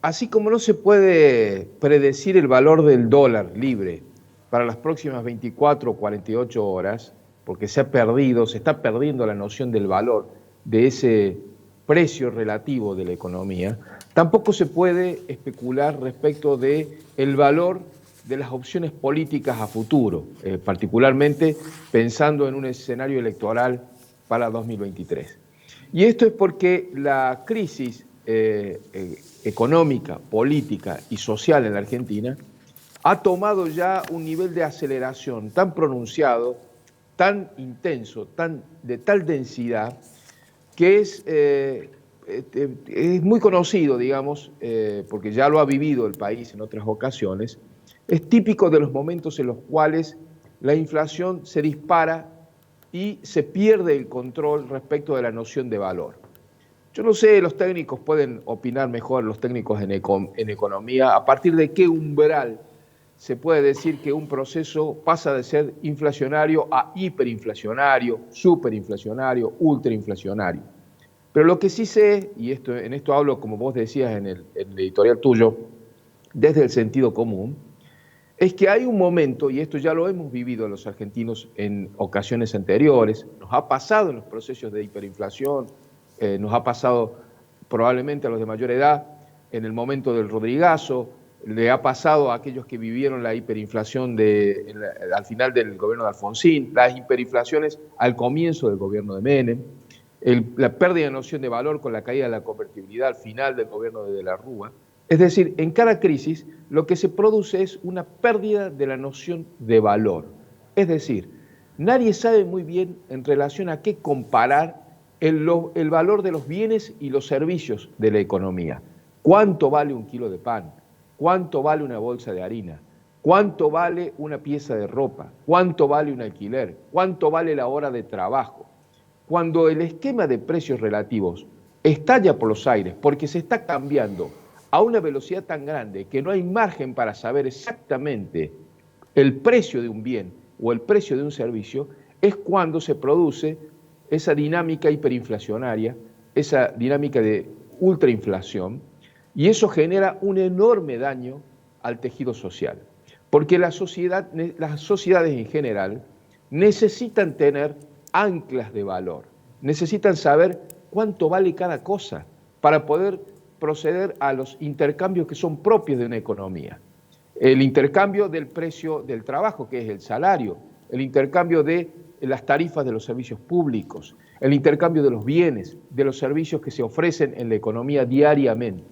Así como no se puede predecir el valor del dólar libre para las próximas 24 o 48 horas, porque se está perdiendo la noción del valor de ese precio relativo de la economía, tampoco se puede especular respecto de el valor de las opciones políticas a futuro, particularmente pensando en un escenario electoral para 2023. Y esto es porque la crisis económica, política y social en la Argentina ha tomado ya un nivel de aceleración tan pronunciado, tan intenso, de tal densidad, que es muy conocido, digamos, porque ya lo ha vivido el país en otras ocasiones, es típico de los momentos en los cuales la inflación se dispara y se pierde el control respecto de la noción de valor. Yo no sé, los técnicos pueden opinar mejor, los técnicos en economía, a partir de qué umbral se puede decir que un proceso pasa de ser inflacionario a hiperinflacionario, superinflacionario, ultrainflacionario. Pero lo que sí sé, y en esto hablo, como vos decías en el editorial tuyo, desde el sentido común, es que hay un momento, y esto ya lo hemos vivido los argentinos en ocasiones anteriores, nos ha pasado en los procesos de hiperinflación, nos ha pasado probablemente a los de mayor edad, en el momento del Rodrigazo, le ha pasado a aquellos que vivieron la hiperinflación al final del gobierno de Alfonsín, las hiperinflaciones al comienzo del gobierno de Menem, la pérdida de noción de valor con la caída de la convertibilidad al final del gobierno de la Rúa. Es decir, en cada crisis lo que se produce es una pérdida de la noción de valor. Es decir, nadie sabe muy bien en relación a qué comparar el valor de los bienes y los servicios de la economía. ¿Cuánto vale un kilo de pan? ¿Cuánto vale una bolsa de harina? ¿Cuánto vale una pieza de ropa? ¿Cuánto vale un alquiler? ¿Cuánto vale la hora de trabajo? Cuando el esquema de precios relativos estalla por los aires porque se está cambiando a una velocidad tan grande que no hay margen para saber exactamente el precio de un bien o el precio de un servicio, es cuando se produce esa dinámica hiperinflacionaria, esa dinámica de ultrainflación, y eso genera un enorme daño al tejido social. Porque las sociedades en general necesitan tener anclas de valor, necesitan saber cuánto vale cada cosa para poder proceder a los intercambios que son propios de una economía. El intercambio del precio del trabajo, que es el salario, el intercambio de las tarifas de los servicios públicos, el intercambio de los bienes, de los servicios que se ofrecen en la economía diariamente.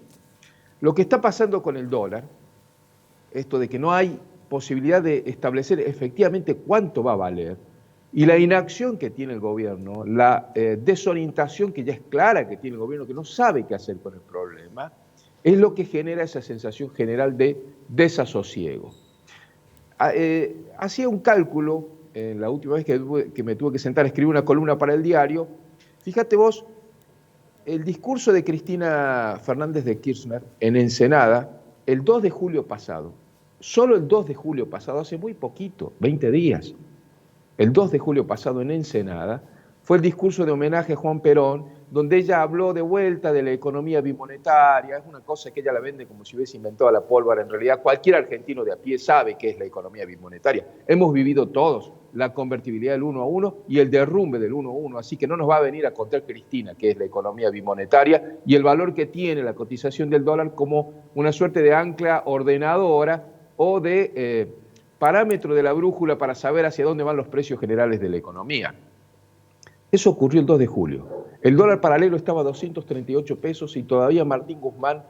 Lo que está pasando con el dólar, esto de que no hay posibilidad de establecer efectivamente cuánto va a valer, y la inacción que tiene el gobierno, la desorientación que ya es clara que tiene el gobierno, que no sabe qué hacer con el problema, es lo que genera esa sensación general de desasosiego. Hacía un cálculo, la última vez que me tuve que sentar a escribir una columna para el diario, fíjate vos, el discurso de Cristina Fernández de Kirchner en Ensenada, el 2 de julio pasado, solo el 2 de julio pasado, hace muy poquito, 20 días, el 2 de julio pasado en Ensenada, fue el discurso de homenaje a Juan Perón, donde ella habló de vuelta de la economía bimonetaria. Es una cosa que ella la vende como si hubiese inventado la pólvora. En realidad, cualquier argentino de a pie sabe qué es la economía bimonetaria. Hemos vivido todos la convertibilidad del 1 a 1 y el derrumbe del 1 a 1, así que no nos va a venir a contar Cristina qué es la economía bimonetaria y el valor que tiene la cotización del dólar como una suerte de ancla ordenadora o de parámetro de la brújula para saber hacia dónde van los precios generales de la economía. Eso ocurrió el 2 de julio. El dólar paralelo estaba a 238 pesos y todavía Martín Guzmán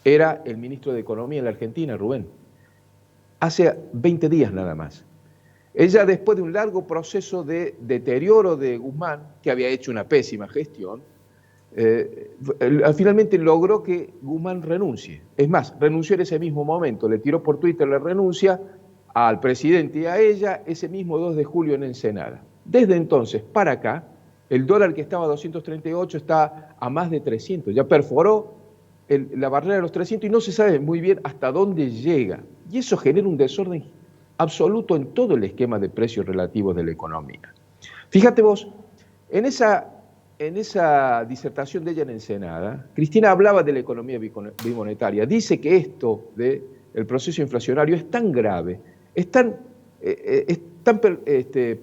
era el ministro de Economía en la Argentina, Rubén. Hace 20 días nada más. Ella, después de un largo proceso de deterioro de Guzmán, que había hecho una pésima gestión, finalmente logró que Guzmán renuncie. Es más, renunció en ese mismo momento, le tiró por Twitter la renuncia al presidente y a ella ese mismo 2 de julio en Ensenada. Desde entonces para acá, el dólar que estaba a 238 está a más de 300, ya perforó la barrera de los 300 y no se sabe muy bien hasta dónde llega. Y eso genera un desorden absoluto en todo el esquema de precios relativos de la economía. Fíjate vos, en esa en esa disertación de ella en Ensenada, Cristina hablaba de la economía bimonetaria. Dice que esto del proceso inflacionario es tan grave, es tan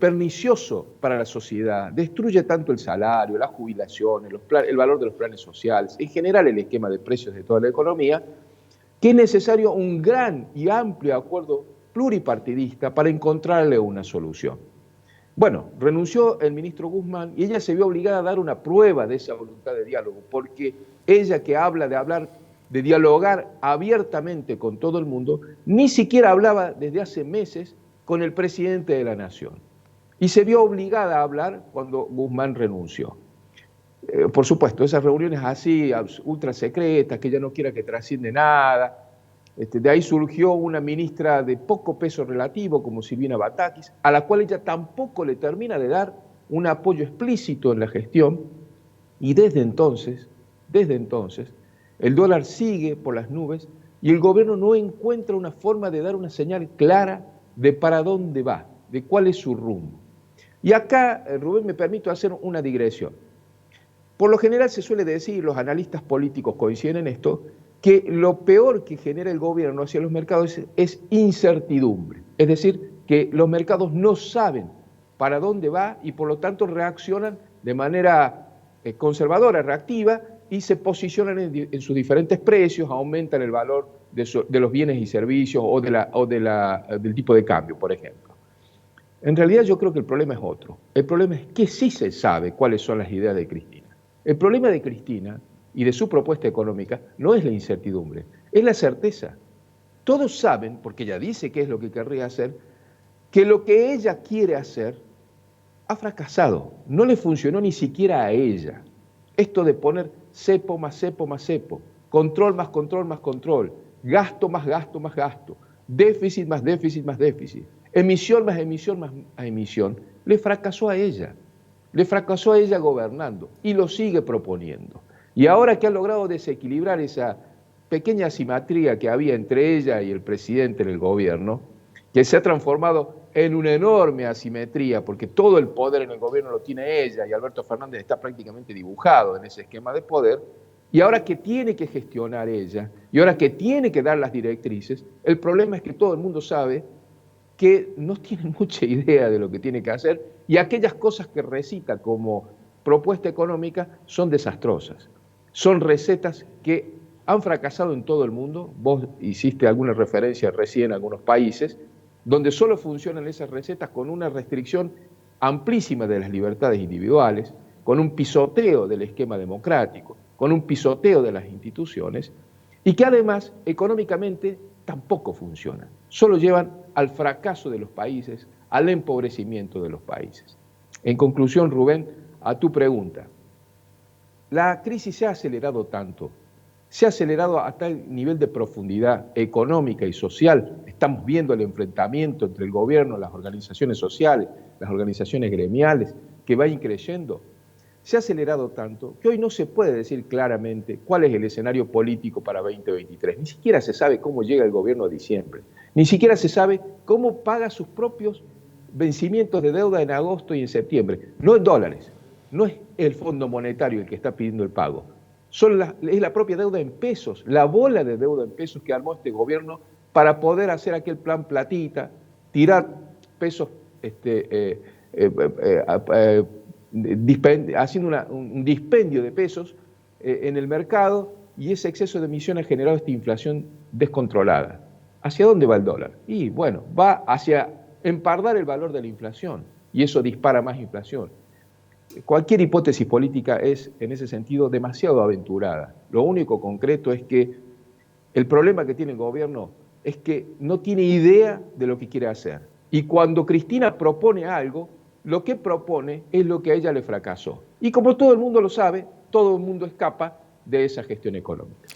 pernicioso para la sociedad, destruye tanto el salario, las jubilaciones, el valor de los planes sociales, en general el esquema de precios de toda la economía, que es necesario un gran y amplio acuerdo pluripartidista para encontrarle una solución. Bueno, renunció el ministro Guzmán y ella se vio obligada a dar una prueba de esa voluntad de diálogo, porque ella que habla de dialogar abiertamente con todo el mundo, ni siquiera hablaba desde hace meses con el presidente de la Nación. Y se vio obligada a hablar cuando Guzmán renunció. Por supuesto, esas reuniones así, ultra secretas, que ella no quiera que trasciende nada. De ahí surgió una ministra de poco peso relativo, como Silvina Batakis, a la cual ella tampoco le termina de dar un apoyo explícito en la gestión. Y desde entonces, el dólar sigue por las nubes y el gobierno no encuentra una forma de dar una señal clara de para dónde va, de cuál es su rumbo. Y acá, Rubén, me permito hacer una digresión. Por lo general se suele decir, los analistas políticos coinciden en esto, que lo peor que genera el gobierno hacia los mercados es incertidumbre. Es decir, que los mercados no saben para dónde va y por lo tanto reaccionan de manera conservadora, reactiva, y se posicionan en sus diferentes precios, aumentan el valor de los bienes y servicios o del tipo de cambio, por ejemplo. En realidad yo creo que el problema es otro. El problema es que sí se sabe cuáles son las ideas de Cristina. El problema de Cristina y de su propuesta económica no es la incertidumbre, es la certeza. Todos saben, porque ella dice qué es lo que querría hacer, que lo que ella quiere hacer ha fracasado, no le funcionó ni siquiera a ella. Esto de poner cepo más cepo más cepo, control más control más control, gasto más gasto más gasto, déficit más déficit más déficit, emisión más emisión más emisión, le fracasó a ella gobernando y lo sigue proponiendo. Y ahora que ha logrado desequilibrar esa pequeña asimetría que había entre ella y el presidente en el gobierno, que se ha transformado en una enorme asimetría, porque todo el poder en el gobierno lo tiene ella y Alberto Fernández está prácticamente dibujado en ese esquema de poder, y ahora que tiene que gestionar ella, y ahora que tiene que dar las directrices, el problema es que todo el mundo sabe que no tiene mucha idea de lo que tiene que hacer, y aquellas cosas que recita como propuesta económica son desastrosas. Son recetas que han fracasado en todo el mundo. Vos hiciste alguna referencia recién a algunos países donde solo funcionan esas recetas con una restricción amplísima de las libertades individuales, con un pisoteo del esquema democrático, con un pisoteo de las instituciones, y que además económicamente tampoco funcionan. Solo llevan al fracaso de los países, al empobrecimiento de los países. En conclusión, Rubén, a tu pregunta, la crisis se ha acelerado tanto, se ha acelerado a tal nivel de profundidad económica y social. Estamos viendo el enfrentamiento entre el gobierno, las organizaciones sociales, las organizaciones gremiales, que va increciendo. Se ha acelerado tanto que hoy no se puede decir claramente cuál es el escenario político para 2023. Ni siquiera se sabe cómo llega el gobierno a diciembre. Ni siquiera se sabe cómo paga sus propios vencimientos de deuda en agosto y en septiembre. No en dólares. No es el Fondo Monetario el que está pidiendo el pago. Es la propia deuda en pesos, la bola de deuda en pesos que armó este gobierno para poder hacer aquel plan platita, tirar pesos, haciendo un dispendio de pesos en el mercado, y ese exceso de emisión ha generado esta inflación descontrolada. ¿Hacia dónde va el dólar? Y bueno, va hacia empardar el valor de la inflación, y eso dispara más inflación. Cualquier hipótesis política es, en ese sentido, demasiado aventurada. Lo único concreto es que el problema que tiene el gobierno es que no tiene idea de lo que quiere hacer. Y cuando Cristina propone algo, lo que propone es lo que a ella le fracasó. Y como todo el mundo lo sabe, todo el mundo escapa de esa gestión económica.